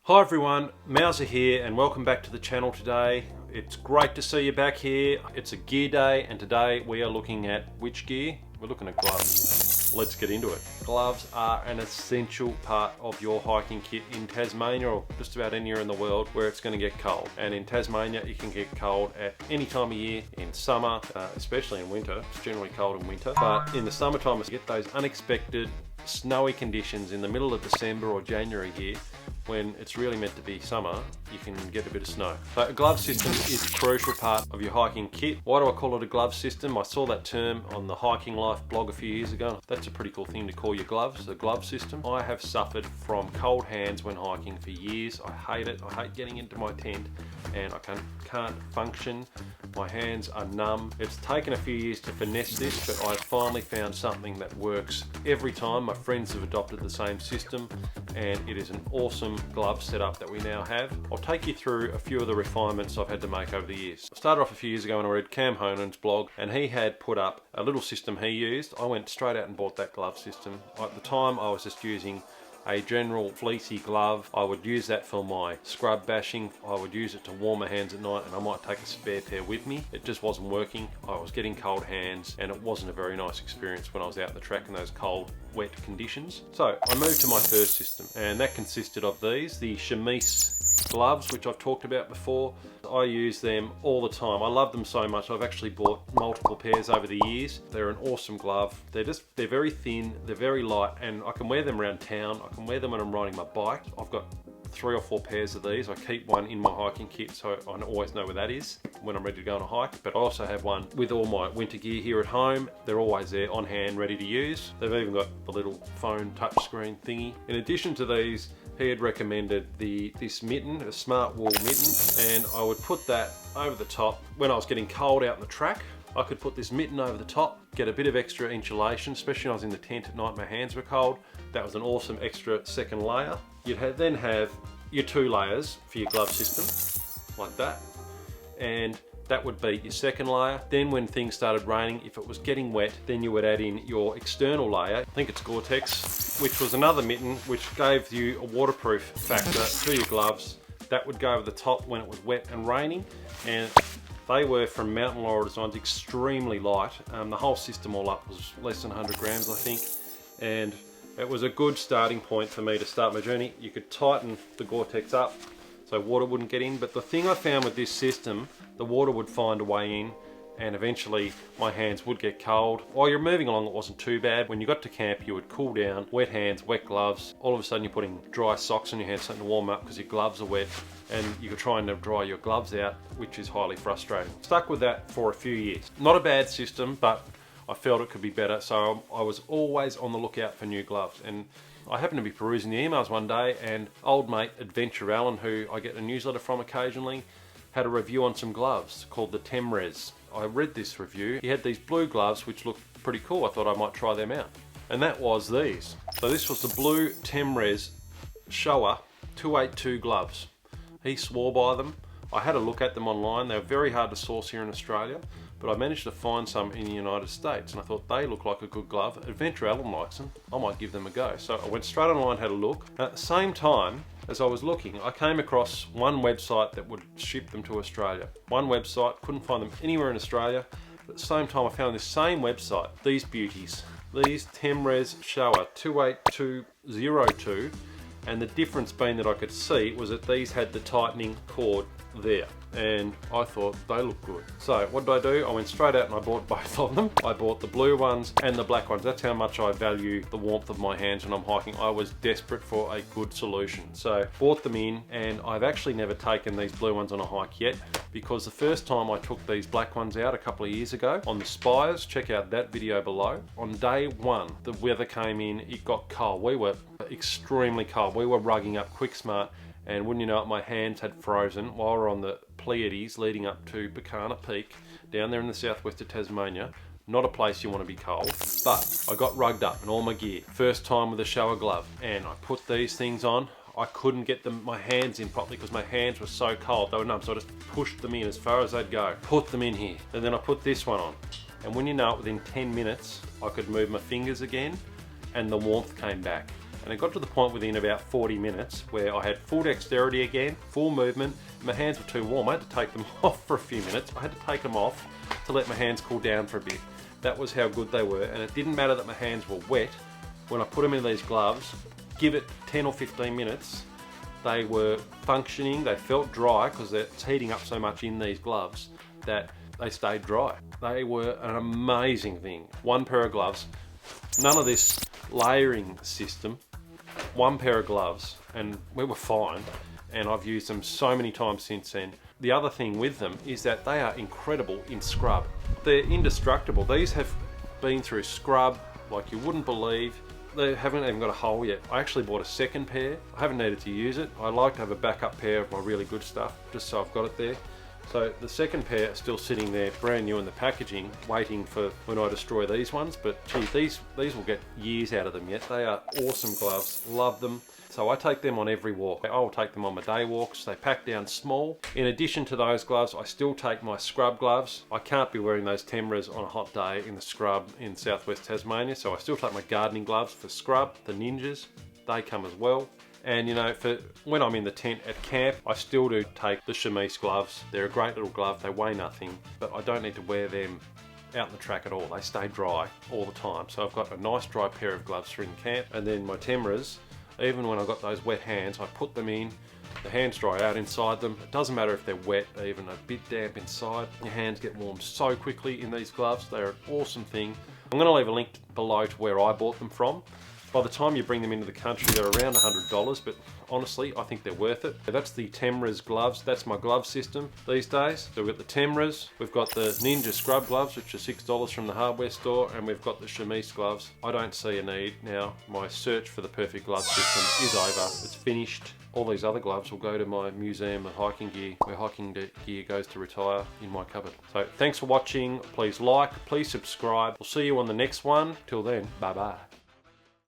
Hi everyone, Mouser here and welcome back to the channel today. It's great to see you back here. It's a gear day and today we are looking at which gear? We're looking at gloves. Let's get into it. Gloves are an essential part of your hiking kit in Tasmania or just about anywhere in the world where it's going to get cold. And in Tasmania it can get cold at any time of year, in summer, especially in winter. It's generally cold in winter, but in the summertime you get those unexpected snowy conditions in the middle of December or January here. When it's really meant to be summer, you can get a bit of snow. So a glove system is a crucial part of your hiking kit. Why do I call it a glove system? I saw that term on the Hiking Life blog a few years ago. That's a pretty cool thing to call your gloves, a glove system. I have suffered from cold hands when hiking for years. I hate it. I hate getting into my tent and I can't function. My hands are numb. It's taken a few years to finesse this, but I finally found something that works every time. My friends have adopted the same system and it is an awesome glove setup that we now have. I'll take you through a few of the refinements I've had to make over the years. I started off a few years ago when I read Cam Honan's blog and he had put up a little system he used. I went straight out and bought that glove system. At the time I was just using a general fleecy glove. I would use that for my scrub bashing. I would use it to warm my hands at night and I might take a spare pair with me. It just wasn't working. I was getting cold hands and it wasn't a very nice experience when I was out in the track in those cold, wet conditions. So I moved to my first system and that consisted of these, the Chameece gloves, which I've talked about before. I use them all the time. I love them so much. I've actually bought multiple pairs over the years. They're an awesome glove. They're very thin, they're very light, and I can wear them around town. I can wear them when I'm riding my bike. I've got 3 or 4 pairs of these. I keep one in my hiking kit so I always know where that is when I'm ready to go on a hike, but I also have one with all my winter gear here at home. They're always there on hand, ready to use. They've even got the little phone touchscreen thingy. In addition to these, he had recommended this mitten, a Smartwool mitten, and I would put that over the top. When I was getting cold out in the track, I could put this mitten over the top, get a bit of extra insulation, especially when I was in the tent at night, my hands were cold. That was an awesome extra second layer. You'd then have your 2 layers for your glove system, like that. And that would be your second layer. Then when things started raining, if it was getting wet, then you would add in your external layer. I think it's Gore-Tex, which was another mitten, which gave you a waterproof factor to your gloves. That would go over the top when it was wet and raining. And they were from Mountain Laurel Designs, extremely light. The whole system all up was less than 100 grams, I think. And it was a good starting point for me to start my journey. You could tighten the Gore-Tex up so water wouldn't get in. But the thing I found with this system, the water would find a way in and eventually my hands would get cold. While you're moving along, it wasn't too bad. When you got to camp, you would cool down, wet hands, wet gloves. All of a sudden you're putting dry socks on your hands, something to warm up because your gloves are wet, and you're trying to dry your gloves out, which is highly frustrating. Stuck with that for a few years. Not a bad system, but I felt it could be better, so I was always on the lookout for new gloves. And I happened to be perusing the emails one day and old mate Adventure Alan, who I get a newsletter from occasionally, had a review on some gloves called the Temres. I read this review. He had these blue gloves which looked pretty cool. I thought I might try them out. And that was these. So this was the blue Temres Showa 282 gloves. He swore by them. I had a look at them online. They were very hard to source here in Australia, but I managed to find some in the United States and I thought they look like a good glove. Adventure Alan likes them. I might give them a go. So I went straight online, had a look. At the same time, as I was looking, I came across one website that would ship them to Australia. One website, couldn't find them anywhere in Australia. But at the same time, I found this same website, these beauties. These Temres Showa 28202. And the difference being that I could see was that these had the tightening cord there. And I thought they look good. So what did I do? I went straight out and I bought both of them. I bought the blue ones and the black ones. That's how much I value the warmth of my hands when I'm hiking. I was desperate for a good solution. So bought them in, and I've actually never taken these blue ones on a hike yet, because the first time I took these black ones out a couple of years ago on the Spires, check out that video below. On day 1, the weather came in, it got cold. We were extremely cold. We were rugging up quick smart. And wouldn't you know it, my hands had frozen while we were on the Pleiades leading up to Bacana Peak, down there in the southwest of Tasmania. Not a place you want to be cold, but I got rugged up in all my gear. First time with a Showa glove, and I put these things on. I couldn't get my hands in properly because my hands were so cold, they were numb, so I just pushed them in as far as they'd go. Put them in here, and then I put this one on. And when you know it, within 10 minutes, I could move my fingers again, and the warmth came back. And it got to the point within about 40 minutes where I had full dexterity again, full movement. My hands were too warm. I had to take them off for a few minutes. I had to take them off to let my hands cool down for a bit. That was how good they were, and it didn't matter that my hands were wet. When I put them in these gloves, give it 10 or 15 minutes, they were functioning. They felt dry because it's heating up so much in these gloves that they stayed dry. They were an amazing thing. One pair of gloves, none of this layering system, one pair of gloves, and we were fine. And I've used them so many times since then. The other thing with them is that they are incredible in scrub. They're indestructible. These have been through scrub like you wouldn't believe. They haven't even got a hole yet. I actually bought a second pair. I haven't needed to use it. I like to have a backup pair of my really good stuff, just so I've got it there. So the second pair are still sitting there brand new in the packaging, waiting for when I destroy these ones. But gee, these will get years out of them yet. They are awesome gloves, love them. So I take them on every walk. I will take them on my day walks. They pack down small. In addition to those gloves, I still take my scrub gloves. I can't be wearing those Temres on a hot day in the scrub in southwest Tasmania, so I still take my gardening gloves for scrub, the Ninjas. They come as well. And you know, for when I'm in the tent at camp, I still do take the Chameece gloves. They're a great little glove, they weigh nothing, but I don't need to wear them out in the track at all. They stay dry all the time. So I've got a nice dry pair of gloves for in camp. And then my Temres, even when I've got those wet hands, I put them in, the hands dry out inside them. It doesn't matter if they're wet, even a bit damp inside. Your hands get warm so quickly in these gloves. They're an awesome thing. I'm gonna leave a link below to where I bought them from. By the time you bring them into the country, they're around $100, but honestly, I think they're worth it. That's the Temres gloves. That's my glove system these days. So we've got the Temres, we've got the Ninja scrub gloves, which are $6 from the hardware store, and we've got the Chameece gloves. I don't see a need now. My search for the perfect glove system is over. It's finished. All these other gloves will go to my museum of hiking gear, where hiking gear goes to retire in my cupboard. So thanks for watching. Please like, please subscribe. We'll see you on the next one. Till then, bye bye.